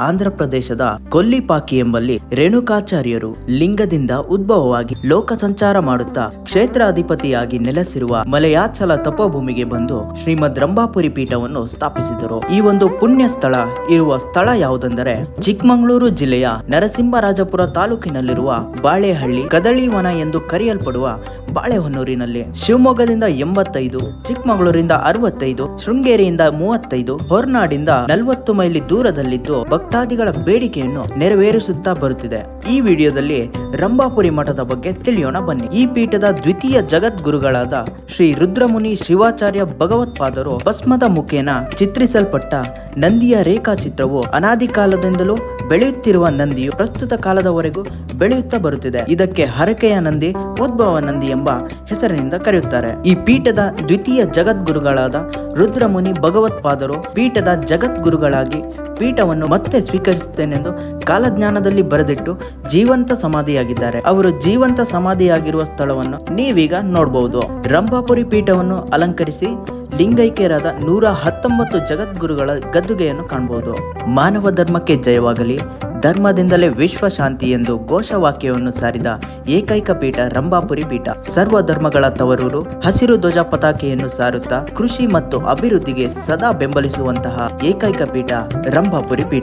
ಆಂಧ್ರ ಪ್ರದೇಶದ ಕೊಲ್ಲಿಪಾಕಿ ಎಂಬಲ್ಲಿ ರೇಣುಕಾಚಾರ್ಯರು ಲಿಂಗದಿಂದ ಉದ್ಭವವಾಗಿ ಲೋಕ ಸಂಚಾರ ಮಾಡುತ್ತಾ ಕ್ಷೇತ್ರಾಧಿಪತಿಯಾಗಿ ನೆಲೆಸಿರುವ ಮಲಯಾಚಲ ತಪೋಭೂಮಿಗೆ ಬಂದು ಶ್ರೀಮದ್ ರಂಭಾಪುರಿ ಪೀಠವನ್ನು ಸ್ಥಾಪಿಸಿದರು. ಈ ಒಂದು ಪುಣ್ಯ ಸ್ಥಳ ಇರುವ ಸ್ಥಳ ಯಾವುದೆಂದರೆ ಚಿಕ್ಕಮಗಳೂರು ಜಿಲ್ಲೆಯ ನರಸಿಂಹರಾಜಪುರ ತಾಲೂಕಿನಲ್ಲಿರುವ ಬಾಳೆಹಳ್ಳಿ ಕದಳಿವನ ಎಂದು ಕರೆಯಲ್ಪಡುವ ಬಾಳೆಹೊನ್ನೂರಿನಲ್ಲಿ. ಶಿವಮೊಗ್ಗದಿಂದ 85, ಚಿಕ್ಕಮಗಳೂರಿಂದ 65, ಶೃಂಗೇರಿಯಿಂದ 35, ಹೊರನಾಡಿಂದ 40 ಮೈಲಿ ದೂರದಲ್ಲಿದ್ದು ಭಕ್ತಾದಿಗಳ ಬೇಡಿಕೆಯನ್ನು ನೆರವೇರಿಸುತ್ತಾ ಬರುತ್ತಿದೆ. ಈ ವಿಡಿಯೋದಲ್ಲಿ ರಂಭಾಪುರಿ ಮಠದ ಬಗ್ಗೆ ತಿಳಿಯೋಣ ಬನ್ನಿ. ಈ ಪೀಠದ ದ್ವಿತೀಯ ಜಗದ್ಗುರುಗಳಾದ ಶ್ರೀ ರುದ್ರಮುನಿ ಶಿವಾಚಾರ್ಯ ಭಗವತ್ಪಾದರು ಭಸ್ಮದ ಮುಖೇನ ಚಿತ್ರಿಸಲ್ಪಟ್ಟ ನಂದಿಯ ರೇಖಾಚಿತ್ರವು ಅನಾದಿ ಕಾಲದಿಂದಲೂ ಬೆಳೆಯುತ್ತಿರುವ ನಂದಿಯು ಪ್ರಸ್ತುತ ಕಾಲದವರೆಗೂ ಬೆಳೆಯುತ್ತಾ ಬರುತ್ತಿದೆ. ಇದಕ್ಕೆ ಹರಕೆಯ ನಂದಿ, ಉದ್ಭವ ನಂದಿ ಎಂಬ ಹೆಸರಿನಿಂದ ಕರೆಯುತ್ತಾರೆ. ಈ ಪೀಠದ ದ್ವಿತೀಯ ಜಗದ್ಗುರುಗಳಾದ ರುದ್ರಮುನಿ ಭಗವತ್ಪಾದರು ಪೀಠದ ಜಗದ್ಗುರುಗಳಾಗಿ ಪೀಠವನ್ನು ಮತ್ತೆ ಸ್ವೀಕರಿಸುತ್ತೇನೆಂದು ಕಾಲಜ್ಞಾನದಲ್ಲಿ ಬರೆದಿಟ್ಟು ಜೀವಂತ ಸಮಾಧಿಯಾಗಿದ್ದಾರೆ. ಅವರು ಜೀವಂತ ಸಮಾಧಿಯಾಗಿರುವ ಸ್ಥಳವನ್ನು ನೀವೀಗ ನೋಡಬಹುದು. ರಂಭಾಪುರಿ ಪೀಠವನ್ನು ಅಲಂಕರಿಸಿ ಲಿಂಗೈಕ್ಯರಾದ 119 ಜಗದ್ಗುರುಗಳ ಗದ್ದುಗೆಯನ್ನು ಕಾಣಬಹುದು. ಮಾನವ ಧರ್ಮಕ್ಕೆ ಜಯವಾಗಲಿ, ಧರ್ಮದಿಂದಲೇ ವಿಶ್ವ ಶಾಂತಿ ಎಂದು ಘೋಷವಾಕ್ಯವನ್ನು ಸಾರಿದ ಏಕೈಕ ಪೀಠ ರಂಭಾಪುರಿ ಪೀಠ. ಸರ್ವ ಧರ್ಮಗಳ ತವರೂರು, ಹಸಿರು ಧ್ವಜ ಪತಾಕೆಯನ್ನು ಸಾರುತ್ತಾ ಕೃಷಿ ಮತ್ತು ಅಭಿವೃದ್ಧಿಗೆ ಸದಾ ಬೆಂಬಲಿಸುವಂತಹ ಏಕೈಕ ಪೀಠ ರಂಭಾಪುರಿ ಪೀಠ.